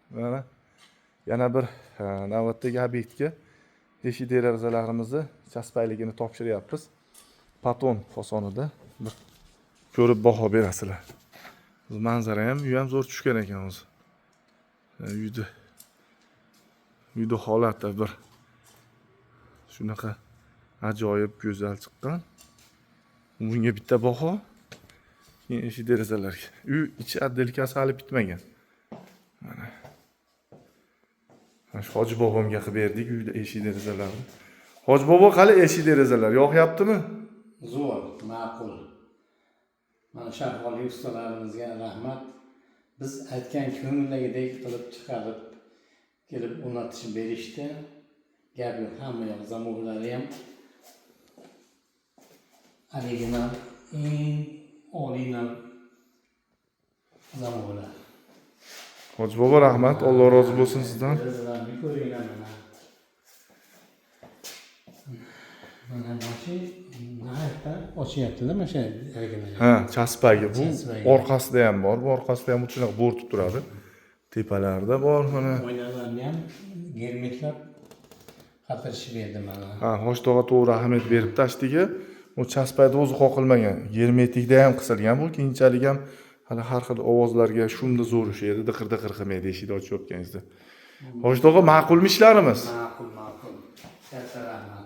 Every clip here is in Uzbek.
Mana yana bir navbatdagi obyektga eshik derazalarimizni chaspayligini topshiryapmiz. Paton fasonida bir ko'rib baho berasizlar. Manzara ham, uy ham zo'r tushgan ekan o'zi. Uyda holati bir shunaqa ajoyib go'zal chiqqan. Bunga bitta baho. Keyin eshik derazalarga. Uy ichi atdelkasi hali bitmagan. Mana. Shu Hoji bobomga qilib berdik uyda eshik derazalarni. Hoji bobo qali eshik derazalar yoqyaptimi? Zo'r, ma'qul. Mana shaharlik ustalarimizga rahmat. Biz aytgan ko'ngildagidek qilib chiqarib kelib o'rnatishib berishdi. Gap yo'q, hamma yoq zamovlari ham original, eng original zamovlar. Hoji bobo rahmat, Alloh rozi bo'lsin sizdan. Derazalarni ko'ringlar mana. Mana ochyapti-da, mana shu original. Ha, chaspagi bu orqasida ham bor, bu orqasida ham shunaqa bo'rtib turadi. Tepalarida bor mana. Oynalarni ham germetlab qatirishib berdi mana. Ha, Hojdog'a to'g'ri ahamiyat berib tashtiga. O chaspayda o'zi qoqilmagan. Germetikda ham qisilgan bu, keyinchalik ham hali har xil ovozlarga shunda zo'r ushlaydi, diqir-diqir qilmaydi eshikni ochib yotganingizda. Hojdog'a ma'qulmi ishlarimiz? Ma'qul. Katta rahmat.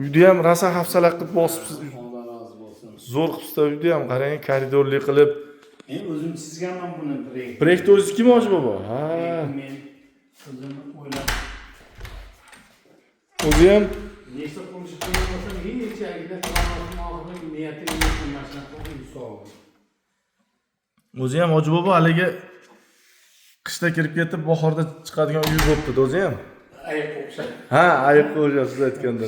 Uyda ham rosa hafsala qilib bosibsiz. Alloh rozi bo'lsin. Zo'r qilibsiz uyda ham, qarang, koridorli qilib. Men o'zim chizganman buni proyekt. Proyekt o'zingiz Hoji bobo? Ha. Men o'zim o'ylab. O'zi ham Nechta qo'shib qo'ymasam, hech agida qilmasam, oxirgi niyatim mashina qo'yib soldim. O'zi ham Hoji bobo haligi qishda kirib ketib, bahorda chiqadigan uy bo'libdi o'zi ham. Ayiq o'xshaydi. Ha, ayiqqa o'xshaysiz aytganda.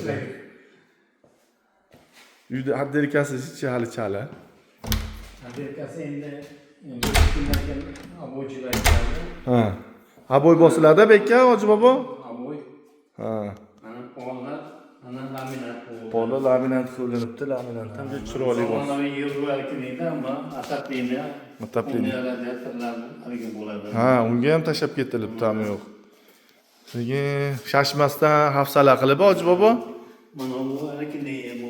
Uyda atdelkasi hali chala. Atdelkasi endi shundan aboychilar aytadi. Ha. Aboy bosiladi bekka Hoji bobo? Aboy. Ha. Mana pollar, mana laminat. Pollar laminat qo'llanibdi, laminat ham chiroyli bo'ldi. Mana yevrolikda ammo ataplini. Ataplini. Haligi bo'ladi. Ha, unga ham tashab ketilibdi, ta'mi yo'q. Keyin shashmasdan hafsala qilib Hoji bobo. Mana bu haligi bu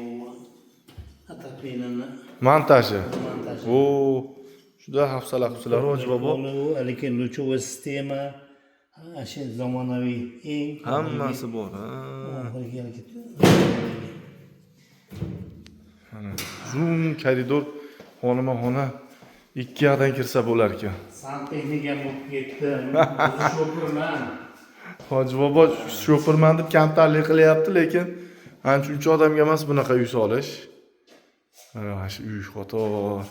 ataplini Montaji. O, juda hafsala qilibsizlar Hoji bobo. Bu haligi luchova sistema, shu zamonaviy eng Hammasi bor. Ha. Zum koridor xonama-xona 2 yoqdan kirsa bo'lar ekan. Santexnika bo'lib ketdi. Shofirman. Hoji bobo shofirman deb kamtarlik qilyapti, lekin ancha odamga emas bunaqa uy solish. Mana shu uy qator.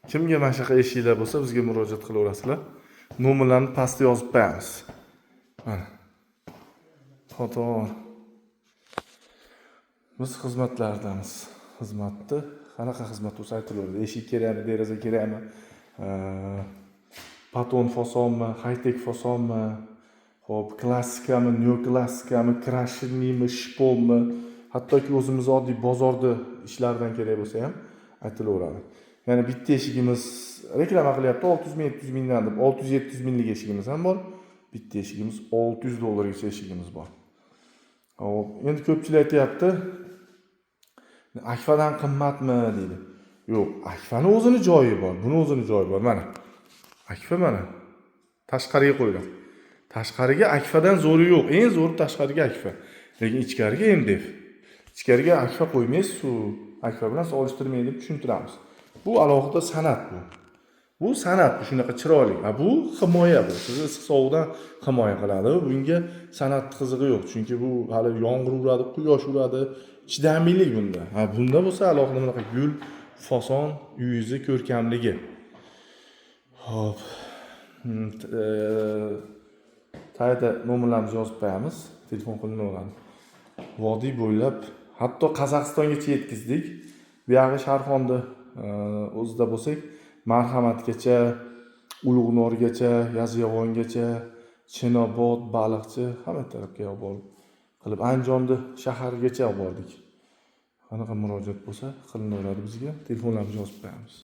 Kimga mana shunaqa eshiklar bo'lsa, bizga murojaat qilaverasizlar. Nomerlarni pastga yozib qo'yamiz. Mana. Qator. Biz xizmatlardamiz. Xizmatni qanaqa xizmat bo'lsa aytilaveradi. Eshik kerakmi, deraza kerakmi, paton fasonmi, high-tech fasonmi, hop, klassikami, neoklassikami, krasheniymi, shponmi, hattoki o'zimiz oddiy bozorda ishlardan kerak bo'lsa ham aytilaveradi. Ya'ni bitta eshigimiz reklama qilyapti 600 ming, 700 mingdan deb, 600-700 minglik eshigimiz ham bor. Bitta eshigimiz $600 eshigimiz bor. Hop, endi ko'pchilik aytayapti, Akfadan qimmatmi deydi. Yo'q, Akfani o'zini joyi bor, buni o'zini joyi bor. Mana. Akfa mana. Tashqariga qo'yilgan. Tashqariga Akfadan zo'ri yo'q. Eng zo'ri tashqariga Akfa. Lekin ichkariga MDF. Ichkariga Akfa qo'ymaysiz, Akfa bilan solishtirmaydi deb tushuntiramiz. Bu alohida san'at bu. Bu san'at, shunaqa chiroyli. Bu himoya bu. Sizni issiq sovuqdan himoya qiladi. Bunga san'at qizig'i yo'q, chunki bu hali yomg'ir uradi, quyosh uradi, chidamlilik bunda. Bunda bo'lsa alohida bunaqa gul, fason, uyingizni ko'rkamligi. Hop. Tayda nomerlarimizni yozib qo'yamiz, telefon qilaveradi. Vodiy bo'ylab, hatto Qozog'istongacha yetkizdik. Bu yog'i Sharxonda o'zida bo'lsak, Marhamatgacha, Ulug'norgacha, Yozyovongacha, Chinobod, Baliqchi hamma tarafga olib qilib Andijonda shahargacha olib bordik. qanaqa murojaat bo'lsa qilinaveradi bizga. Telefonlarimizni yozib qo'yamiz.